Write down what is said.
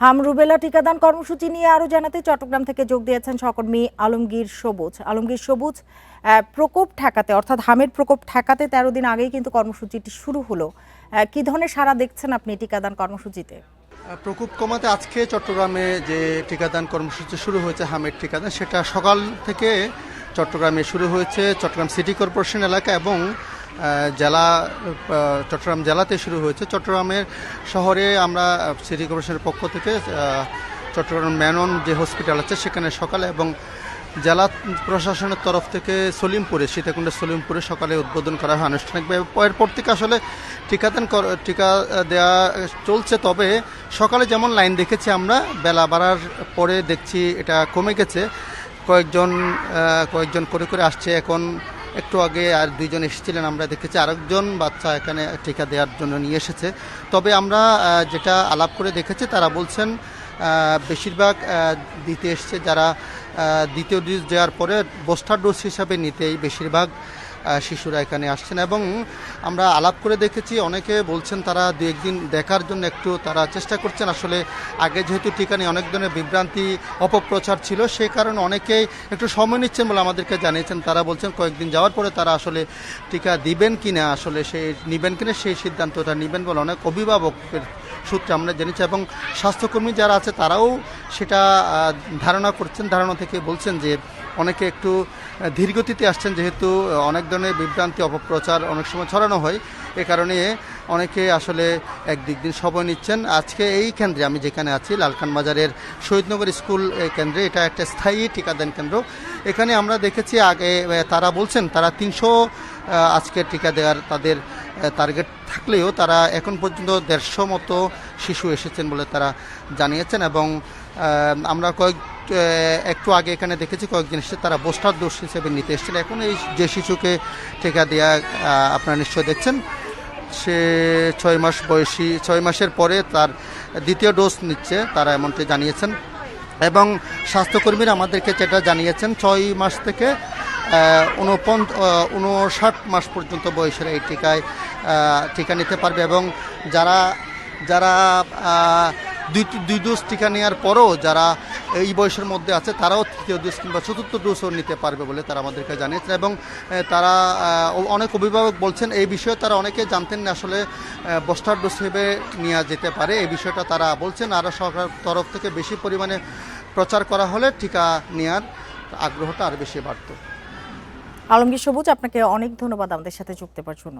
Rubella টিকাদান কর্মসূচি নিয়ে আরো জানাতে চট্টগ্রাম থেকে যোগ দিয়েছেন সহকর্মী আলমগীর সবুজ। প্রকোপ ঠেকাতে অর্থাৎ হামের প্রকোপ ঠেকাতে 13 দিন আগেই কিন্তু কর্মসূচিটি শুরু হলো। কি ধরনের সাড়া দেখছেন আপনি টিকাদান কর্মসূচিতে? প্রকোপ কমাতে আজকে চট্টগ্রামে যে টিকাদান কর্মসূচি শুরু হয়েছে হামের টিকাদান, সেটা সকাল থেকে চট্টগ্রামে শুরু হয়েছে। চট্টগ্রাম সিটি কর্পোরেশন এলাকা এবং চট্টগ্রাম জেলাতে শুরু হয়েছে। চট্টগ্রামের শহরে আমরা সিটি কর্পোরেশনের পক্ষ থেকে চট্টগ্রাম মেনন যে হসপিটাল আছে সেখানে সকালে এবং জেলা প্রশাসনের তরফ থেকে সীতাকুণ্ডের সলিমপুরে সকালে উদ্বোধন করা হয় আনুষ্ঠানিকভাবে। এরপর থেকে আসলে টিকা দেওয়া চলছে। তবে সকালে যেমন লাইন দেখেছি আমরা, বেলা বাড়ার পরে দেখছি এটা কমে গেছে। কয়েকজন করে করে আসছে। এখন একটু আগে আর দুইজন এসেছিলেন, আমরা দেখেছি আরেকজন বাচ্চা এখানে টিকা দেওয়ার জন্য নিয়ে এসেছে। তবে আমরা যেটা আলাপ করে দেখেছি, তারা বলছেন বেশিরভাগ দিতে এসছে যারা দ্বিতীয় ডোজ দেওয়ার পরে বুস্টার ডোজ হিসাবে নিতেই বেশিরভাগ শিশুরা এখানে আসছেন। এবং আমরা আলাপ করে দেখেছি অনেকে বলছেন তারা দু একদিন দেখার জন্য একটু তারা চেষ্টা করছেন। আসলে আগে যেহেতু টিকা নিয়ে অনেক ধরনের বিভ্রান্তি অপপ্রচার ছিল, সেই কারণে অনেকেই একটু সময় নিচ্ছেন বলে আমাদেরকে জানিয়েছেন। তারা বলছেন কয়েকদিন যাওয়ার পরে তারা আসলে টিকা দিবেন কিনা, আসলে নেবেন কিনা সেই সিদ্ধান্তটা নেবেন বলে অনেক অভিভাবকের সূত্রে আমরা জেনেছি। এবং স্বাস্থ্যকর্মী যারা আছে তারাও সেটা ধারণা থেকে বলছেন যে অনেকে একটু ধীরগতিতে আসছেন, যেহেতু অনেক ধরনের বিভ্রান্তি অপপ্রচার অনেক সময় ছড়ানো হয়। এ কারণে অনেকে আসলে দিন সময় নিচ্ছেন। আজকে এই কেন্দ্রে আমি যেখানে আছি, লালখান বাজারের শহীদনগর স্কুল কেন্দ্রে, এটা একটা স্থায়ী টিকাদান কেন্দ্র। এখানে আমরা দেখেছি আগে তারা বলছেন তারা 300 আজকে টিকা দেওয়ার তাদের টার্গেট থাকলেও তারা এখন পর্যন্ত 150 মতো শিশু এসেছেন বলে তারা জানিয়েছেন। এবং আমরা একটু আগে এখানে দেখেছি কয়েকজন এসেছে, তারা বুস্টার ডোজ হিসেবে নিতে এসেছেন। এখন এই যে শিশুকে টিকা দেওয়া আপনারা নিশ্চয় দেখছেন, সে 6 মাস বয়সী, 6 মাসের পরে তার দ্বিতীয় ডোজ নিচ্ছে, তারা এমনটি জানিয়েছেন। এবং স্বাস্থ্যকর্মীরা আমাদেরকে যেটা জানিয়েছেন, 6 মাস থেকে 59 মাস পর্যন্ত বয়সের এই টিকা নিতে পারবে। এবং যারা দুই ডোজ টিকা নেওয়ার পরও যারা এই বয়সের মধ্যে আছে, তারাও তৃতীয় ডোজ কিংবা চতুর্থ ডোজও নিতে পারবে বলে তারা আমাদেরকে জানিয়েছেন। এবং তারা অনেক অভিভাবক বলছেন এই বিষয়ে তারা অনেকে জানতেন না আসলে বুস্টার ডোজ হিসেবে নেওয়া যেতে পারে। এই বিষয়টা তারা বলছেন। আরও সরকার তরফ থেকে বেশি পরিমাণে প্রচার করা হলে টিকা নেওয়ার আগ্রহটা আরও বেশি বাড়ত। আলমগীর সবুজ, আপনাকে অনেক ধন্যবাদ আমাদের সাথে যুক্ত হওয়ার জন্য।